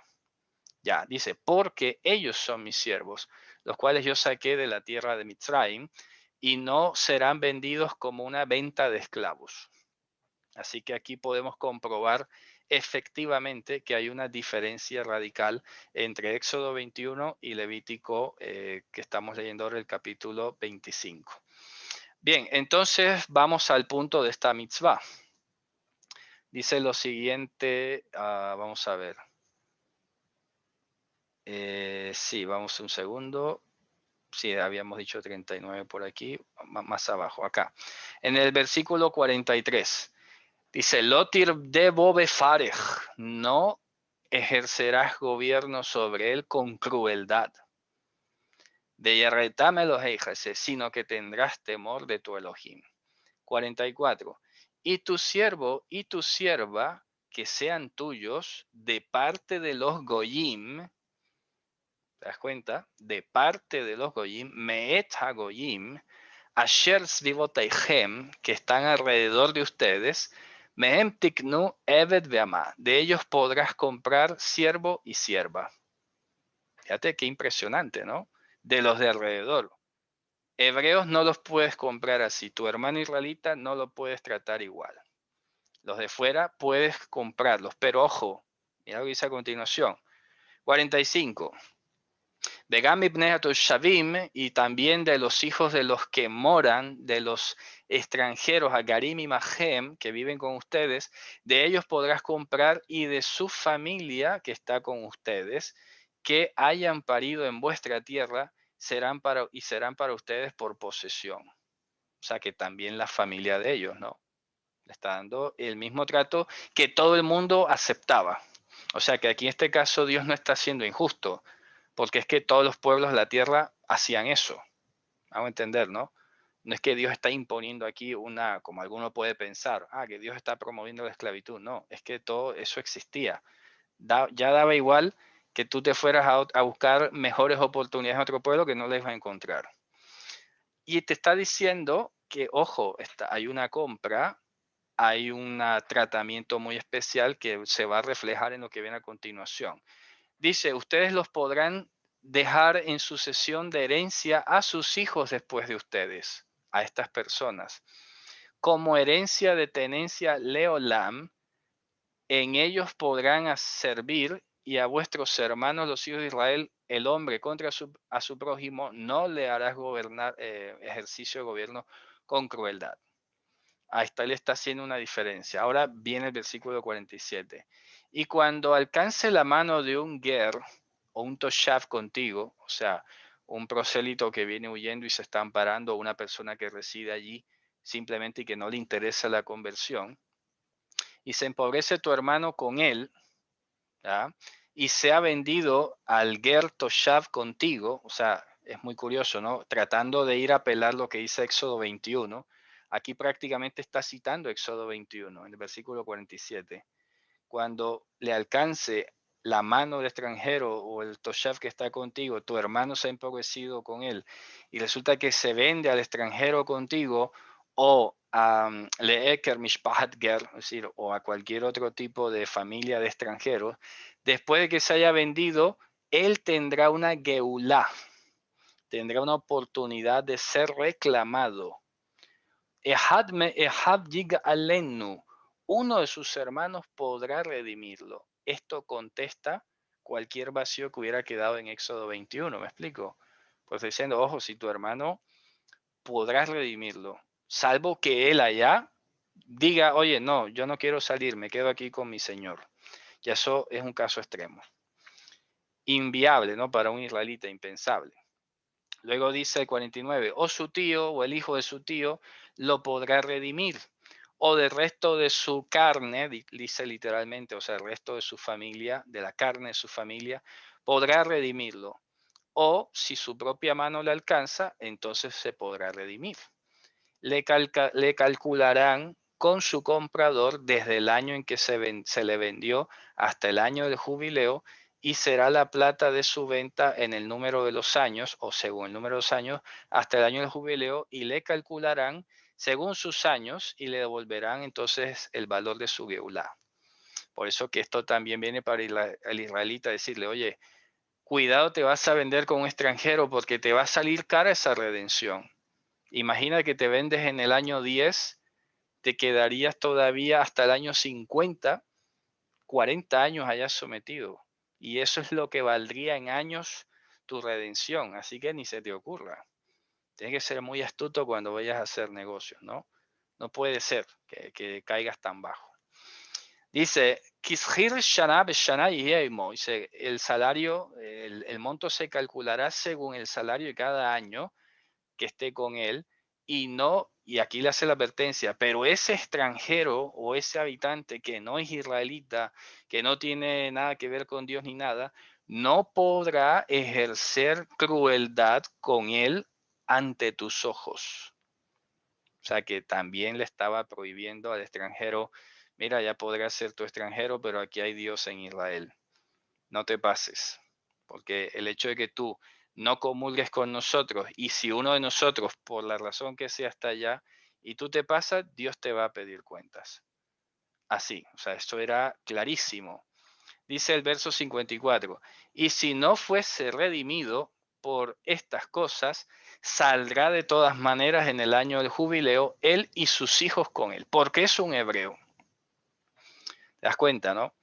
Ya, dice, porque ellos son mis siervos, los cuales yo saqué de la tierra de Mitzrayim, y no serán vendidos como una venta de esclavos. Así que aquí podemos comprobar efectivamente que hay una diferencia radical entre Éxodo 21 y Levítico, que estamos leyendo ahora el capítulo 25. Bien, entonces vamos al punto de esta mitzvah. Dice lo siguiente, vamos a ver. Sí, vamos un segundo. Sí, habíamos dicho 39 por aquí, más abajo, acá. En el versículo 43. Dice, Lotir de Bobefarej, no ejercerás gobierno sobre él con crueldad. De Yerretame los ejerces, sino que tendrás temor de tu Elohim. 44. Y tu siervo y tu sierva, que sean tuyos, de parte de los Goyim, ¿te das cuenta? De parte de los Goyim, Meet HaGoyim, Asher Svivoteihem, que están alrededor de ustedes, Mehem Tiknu Eved Veama, de ellos podrás comprar siervo y sierva. Fíjate qué impresionante, ¿no? De los de alrededor. Hebreos no los puedes comprar así, tu hermano israelita no lo puedes tratar igual. Los de fuera puedes comprarlos, pero ojo, mira lo que dice a continuación. 45. Vegam ibnei Shavim, y también de los hijos de los que moran, de los extranjeros, Agarim y Mahem, que viven con ustedes, de ellos podrás comprar, y de su familia que está con ustedes, que hayan parido en vuestra tierra, serán para ustedes por posesión. O sea que también la familia de ellos, ¿no? Le está dando el mismo trato que todo el mundo aceptaba. O sea que aquí en este caso Dios no está siendo injusto, porque es que todos los pueblos de la tierra hacían eso. Vamos a entender, ¿no? No es que Dios está imponiendo aquí una, como alguno puede pensar, que Dios está promoviendo la esclavitud. No, es que todo eso existía. Ya daba igual que tú te fueras a buscar mejores oportunidades en otro pueblo que no les va a encontrar. Y te está diciendo que, ojo, hay una compra, hay un tratamiento muy especial que se va a reflejar en lo que viene a continuación. Dice, ustedes los podrán dejar en sucesión de herencia a sus hijos después de ustedes, a estas personas. Como herencia de tenencia leolam, en ellos podrán servir, y a vuestros hermanos los hijos de Israel, el hombre contra a su prójimo, no le harás gobernar, ejercicio de gobierno con crueldad. Ahí está, él está haciendo una diferencia. Ahora viene el versículo 47. Y cuando alcance la mano de un ger o un toshav contigo, o sea, un prosélito que viene huyendo y se está amparando, o una persona que reside allí simplemente y que no le interesa la conversión, y se empobrece tu hermano con él, ¿ya? Y se ha vendido al ger toshav contigo, o sea, es muy curioso, ¿no? Tratando de ir a apelar lo que dice Éxodo 21, aquí prácticamente está citando Éxodo 21, en el versículo 47. Cuando le alcance la mano del extranjero o el toshav que está contigo, tu hermano se ha empobrecido con él, y resulta que se vende al extranjero contigo, o a Leeker Mishpahat Ger, es decir, o a cualquier otro tipo de familia de extranjeros, después de que se haya vendido, él tendrá una geulá, tendrá una oportunidad de ser reclamado. Ehad me ehad yiga alenu, uno de sus hermanos podrá redimirlo. Esto contesta cualquier vacío que hubiera quedado en Éxodo 21, ¿me explico? Pues diciendo, ojo, si tu hermano podrás redimirlo, salvo que él allá diga, oye, no, yo no quiero salir, me quedo aquí con mi señor. Y eso es un caso extremo. Inviable, ¿no? Para un israelita, impensable. Luego dice el 49, o su tío o el hijo de su tío lo podrá redimir, o del resto de su carne, dice literalmente, o sea, el resto de su familia, de la carne de su familia, podrá redimirlo. O si su propia mano le alcanza, entonces se podrá redimir. Le calcularán con su comprador desde el año en que se le vendió hasta el año del jubileo, y será la plata de su venta en el número de los años, o según el número de los años, hasta el año del jubileo, y le calcularán según sus años y le devolverán entonces el valor de su geulá. Por eso que esto también viene para el israelita decirle, oye, cuidado, te vas a vender con un extranjero porque te va a salir cara esa redención. Imagina que te vendes en el año 10, te quedarías todavía hasta el año 50, 40 años allá sometido. Y eso es lo que valdría en años tu redención. Así que ni se te ocurra. Tienes que ser muy astuto cuando vayas a hacer negocios, ¿no? No puede ser que caigas tan bajo. Dice, "Kishir shana b'shana yeimo", dice, el salario, el monto se calculará según el salario de cada año que esté con él, y no, y aquí le hace la advertencia, pero ese extranjero o ese habitante que no es israelita, que no tiene nada que ver con Dios ni nada, no podrá ejercer crueldad con él ante tus ojos. O sea que también le estaba prohibiendo al extranjero, mira, ya podrás ser tu extranjero, pero aquí hay Dios en Israel. No te pases, porque el hecho de que tú no comulgues con nosotros y si uno de nosotros, por la razón que sea, está allá y tú te pasas, Dios te va a pedir cuentas. Así, o sea, esto era clarísimo. Dice el verso 54, y si no fuese redimido por estas cosas, saldrá de todas maneras en el año del jubileo, él y sus hijos con él, porque es un hebreo. ¿Te das cuenta, no?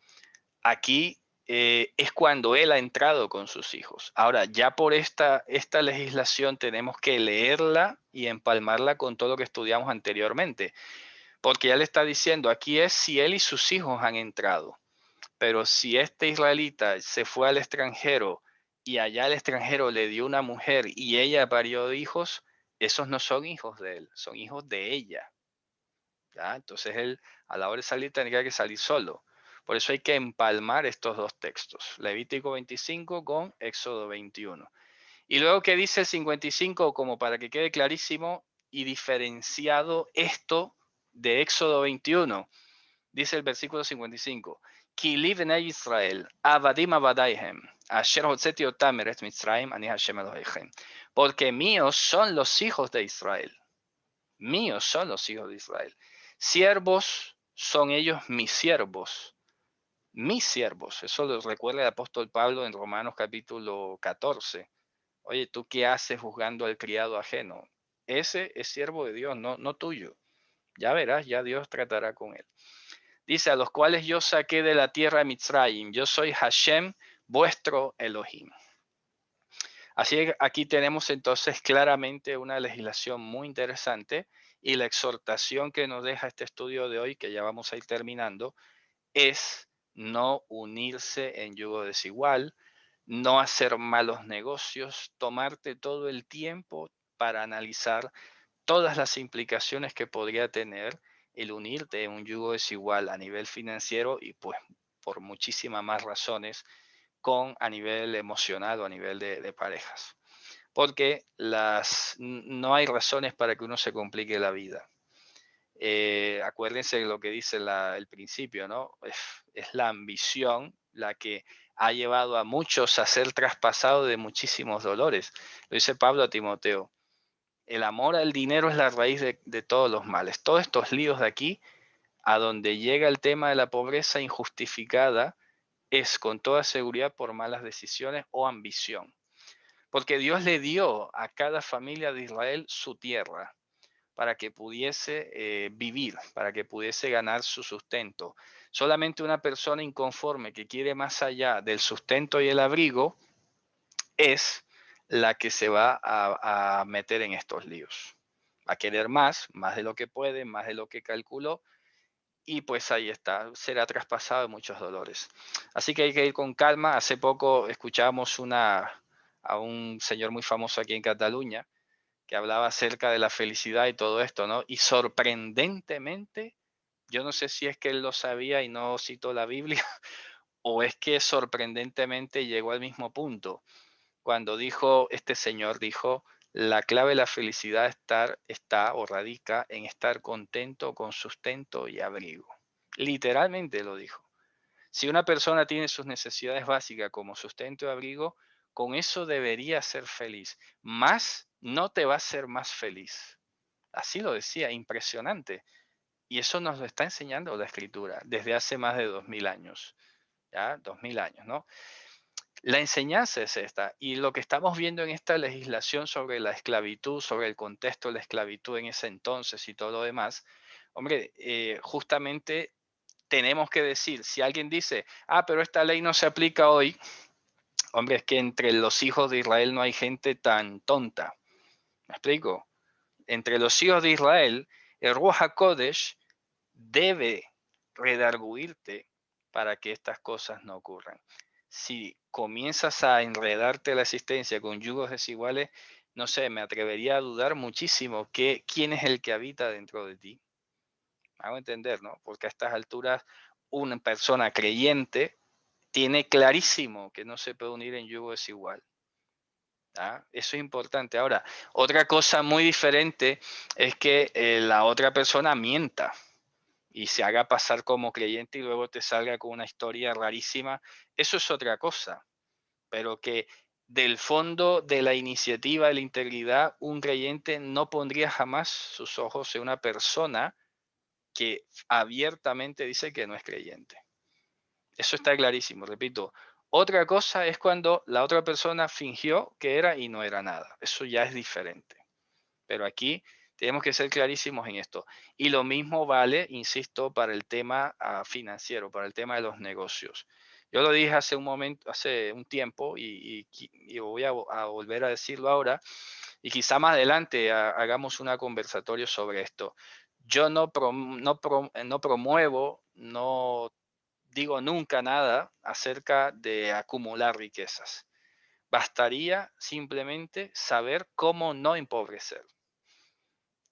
Aquí es cuando él ha entrado con sus hijos. Ahora, ya por esta legislación tenemos que leerla y empalmarla con todo lo que estudiamos anteriormente, porque ya le está diciendo, aquí es si él y sus hijos han entrado. Pero si este israelita se fue al extranjero y allá el extranjero le dio una mujer y ella parió hijos, esos no son hijos de él, son hijos de ella. ¿Ya? Entonces él a la hora de salir tendría que salir solo. Por eso hay que empalmar estos dos textos, Levítico 25 con Éxodo 21. Y luego que dice el 55, como para que quede clarísimo y diferenciado esto de Éxodo 21. Dice el versículo 55, Ki li bnei Israel, avadim avadaihem, asher hotzeti otam eretz Mitzrayim, ani Hashem Elohechem. Porque míos son los hijos de Israel. Míos son los hijos de Israel. Siervos son ellos mis siervos. Mis siervos. Eso lo recuerda el apóstol Pablo en Romanos capítulo 14. Oye, ¿tú qué haces juzgando al criado ajeno? Ese es siervo de Dios, no tuyo. Ya verás, ya Dios tratará con él. Dice, a los cuales yo saqué de la tierra de Mitzrayim, yo soy Hashem, vuestro Elohim. Así que aquí tenemos entonces claramente una legislación muy interesante y la exhortación que nos deja este estudio de hoy, que ya vamos a ir terminando, es no unirse en yugo desigual, no hacer malos negocios, tomarte todo el tiempo para analizar todas las implicaciones que podría tener el unirte en un yugo desigual a nivel financiero y pues por muchísimas más razones con a nivel emocional o a nivel de parejas. Porque no hay razones para que uno se complique la vida. Acuérdense de lo que dice el principio, ¿no? Es la ambición la que ha llevado a muchos a ser traspasados de muchísimos dolores. Lo dice Pablo a Timoteo. El amor al dinero es la raíz de todos los males. Todos estos líos de aquí, a donde llega el tema de la pobreza injustificada, es con toda seguridad por malas decisiones o ambición. Porque Dios le dio a cada familia de Israel su tierra para que pudiese vivir, para que pudiese ganar su sustento. Solamente una persona inconforme que quiere más allá del sustento y el abrigo es la que se va a meter en estos líos. Va a querer más de lo que puede, más de lo que calculó, y pues ahí está, será traspasado de muchos dolores. Así que hay que ir con calma. Hace poco escuchamos a un señor muy famoso aquí en Cataluña que hablaba acerca de la felicidad y todo esto, ¿no? Y sorprendentemente, yo no sé si es que él lo sabía y no citó la Biblia, o es que sorprendentemente llegó al mismo punto. Cuando dijo, este señor dijo, la clave de la felicidad está o radica en estar contento con sustento y abrigo. Literalmente lo dijo. Si una persona tiene sus necesidades básicas como sustento y abrigo, con eso debería ser feliz. Más no te va a ser más feliz. Así lo decía, impresionante. Y eso nos lo está enseñando la escritura desde hace más de 2000 años. ¿Ya? 2000 años, ¿no? La enseñanza es esta, y lo que estamos viendo en esta legislación sobre la esclavitud, sobre el contexto de la esclavitud en ese entonces y todo lo demás, Hombre, justamente tenemos que decir, si alguien dice, pero esta ley no se aplica hoy, hombre, es que entre los hijos de Israel no hay gente tan tonta. ¿Me explico? Entre los hijos de Israel, el Ruach HaKodesh debe redarguirte para que estas cosas no ocurran. Si comienzas a enredarte la existencia con yugos desiguales, no sé, me atrevería a dudar muchísimo quién es el que habita dentro de ti. Me hago entender, ¿no? Porque a estas alturas una persona creyente tiene clarísimo que no se puede unir en yugo desigual. Eso es importante. Ahora, otra cosa muy diferente es que la otra persona mienta y se haga pasar como creyente y luego te salga con una historia rarísima. Eso es otra cosa. Pero que del fondo de la iniciativa de la integridad, un creyente no pondría jamás sus ojos en una persona que abiertamente dice que no es creyente. Eso está clarísimo, repito. Otra cosa es cuando la otra persona fingió que era y no era nada. Eso ya es diferente. Pero aquí tenemos que ser clarísimos en esto. Y lo mismo vale, insisto, para el tema financiero, para el tema de los negocios. Yo lo dije hace un momento, hace un tiempo, y voy a volver a decirlo ahora, y quizá más adelante hagamos un conversatorio sobre esto. Yo no promuevo, no digo nunca nada acerca de acumular riquezas. Bastaría simplemente saber cómo no empobrecer.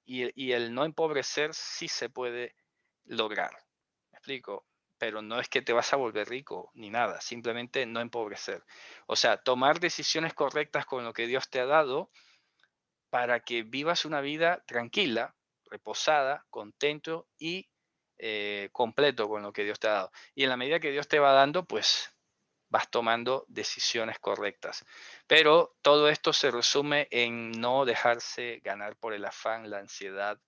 Y el no empobrecer sí se puede lograr. ¿Me explico? Pero no es que te vas a volver rico ni nada, simplemente no empobrecer. O sea, tomar decisiones correctas con lo que Dios te ha dado para que vivas una vida tranquila, reposada, contento y completo con lo que Dios te ha dado. Y en la medida que Dios te va dando, pues vas tomando decisiones correctas. Pero todo esto se resume en no dejarse ganar por el afán, la ansiedad,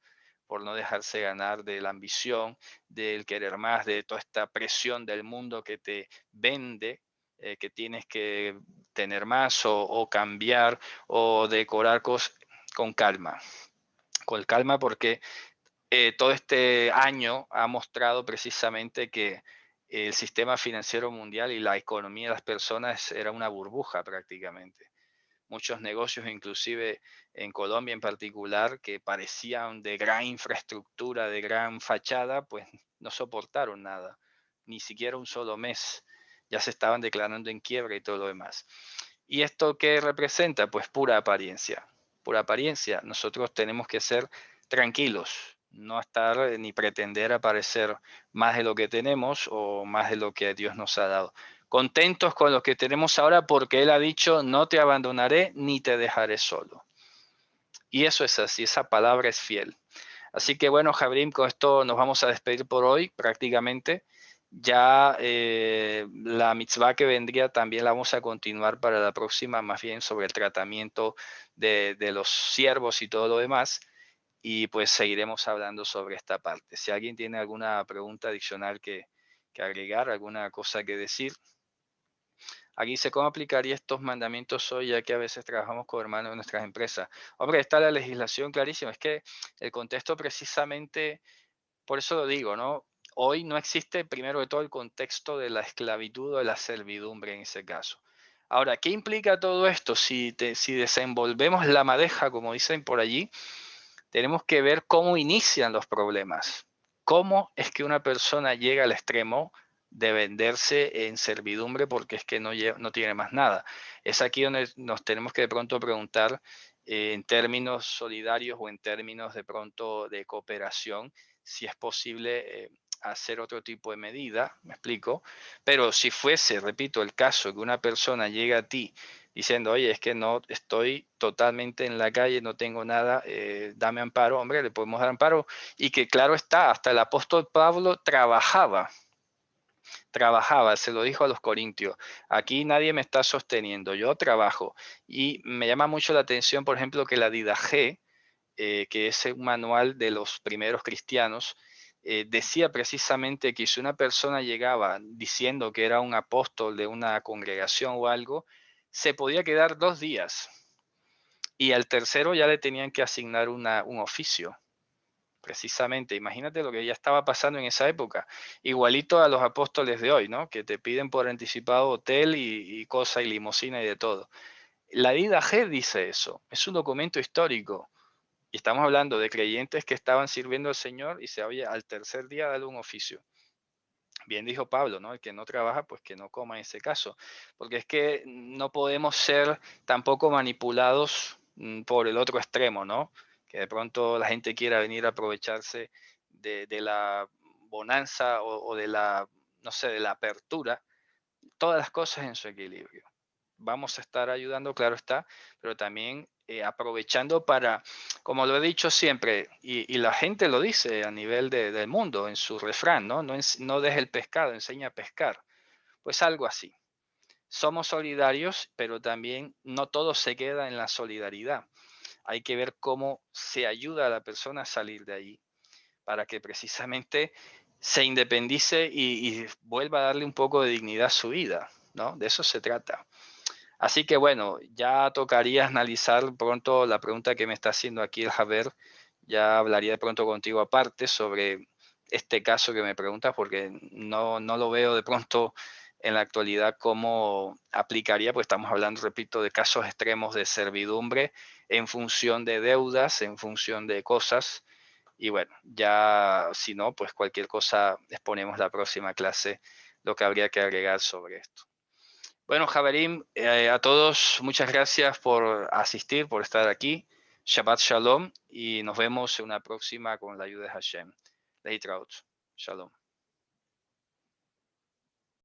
por no dejarse ganar de la ambición, del querer más, de toda esta presión del mundo que te vende, que tienes que tener más o cambiar o decorar cosas con calma. Con calma porque todo este año ha mostrado precisamente que el sistema financiero mundial y la economía de las personas era una burbuja prácticamente. Muchos negocios, inclusive en Colombia en particular, que parecían de gran infraestructura, de gran fachada, pues no soportaron nada, ni siquiera un solo mes. Ya se estaban declarando en quiebra y todo lo demás. ¿Y esto qué representa? Pues pura apariencia. Pura apariencia. Nosotros tenemos que ser tranquilos, no estar ni pretender aparecer más de lo que tenemos o más de lo que Dios nos ha dado. Contentos con lo que tenemos ahora porque Él ha dicho, no te abandonaré ni te dejaré solo. Y eso es así, esa palabra es fiel. Así que bueno, Jabrim, con esto nos vamos a despedir por hoy prácticamente. Ya la mitzvah que vendría también la vamos a continuar para la próxima, más bien sobre el tratamiento de los siervos y todo lo demás. Y pues seguiremos hablando sobre esta parte. Si alguien tiene alguna pregunta adicional que agregar, alguna cosa que decir. Aquí dice, ¿cómo aplicaría estos mandamientos hoy, ya que a veces trabajamos con hermanos de nuestras empresas? Hombre, está la legislación clarísima. Es que el contexto precisamente, por eso lo digo, ¿no? Hoy no existe, primero de todo, el contexto de la esclavitud o de la servidumbre en ese caso. Ahora, ¿qué implica todo esto? Si desenvolvemos la madeja, como dicen por allí, tenemos que ver cómo inician los problemas. ¿Cómo es que una persona llega al extremo de venderse en servidumbre porque es que no tiene más nada? Es aquí donde nos tenemos que de pronto preguntar en términos solidarios o en términos de pronto de cooperación si es posible hacer otro tipo de medida, me explico, pero si fuese, repito, el caso que una persona llega a ti diciendo, oye, es que no estoy totalmente en la calle, no tengo nada, dame amparo, hombre, le podemos dar amparo. Y que claro está, hasta el apóstol Pablo trabajaba, se lo dijo a los corintios, aquí nadie me está sosteniendo, yo trabajo. Y me llama mucho la atención, por ejemplo, que la Didache, que es un manual de los primeros cristianos, decía precisamente que si una persona llegaba diciendo que era un apóstol de una congregación o algo, se podía quedar 2 días y al tercero ya le tenían que asignar un oficio. precisamente, imagínate lo que ya estaba pasando en esa época, igualito a los apóstoles de hoy, ¿no? Que te piden por anticipado hotel y cosa y limosina y de todo. La Dida G dice eso, es un documento histórico. Y estamos hablando de creyentes que estaban sirviendo al Señor y se había al tercer día dado un oficio. Bien dijo Pablo, ¿no? El que no trabaja, pues que no coma en ese caso. Porque es que no podemos ser tampoco manipulados por el otro extremo, ¿no? Que de pronto la gente quiera venir a aprovecharse de la bonanza o de la, no sé, de la apertura. Todas las cosas en su equilibrio. Vamos a estar ayudando, claro está, pero también aprovechando para, como lo he dicho siempre, y la gente lo dice a nivel del mundo, en su refrán, ¿no? No, no deje el pescado, enseña a pescar. Pues algo así. Somos solidarios, pero también no todo se queda en la solidaridad. Hay que ver cómo se ayuda a la persona a salir de ahí, para que precisamente se independice y vuelva a darle un poco de dignidad a su vida, ¿no? De eso se trata. Así que bueno, ya tocaría analizar pronto la pregunta que me está haciendo aquí el Javier. Ya hablaría de pronto contigo aparte sobre este caso que me preguntas, porque no lo veo de pronto en la actualidad cómo aplicaría, pues estamos hablando, repito, de casos extremos de servidumbre en función de deudas, en función de cosas. Y bueno, ya si no, pues cualquier cosa exponemos la próxima clase, lo que habría que agregar sobre esto. Bueno, Javerim, a todos, muchas gracias por asistir, por estar aquí. Shabbat Shalom y nos vemos en una próxima con la ayuda de Hashem. Leitraut. Shalom.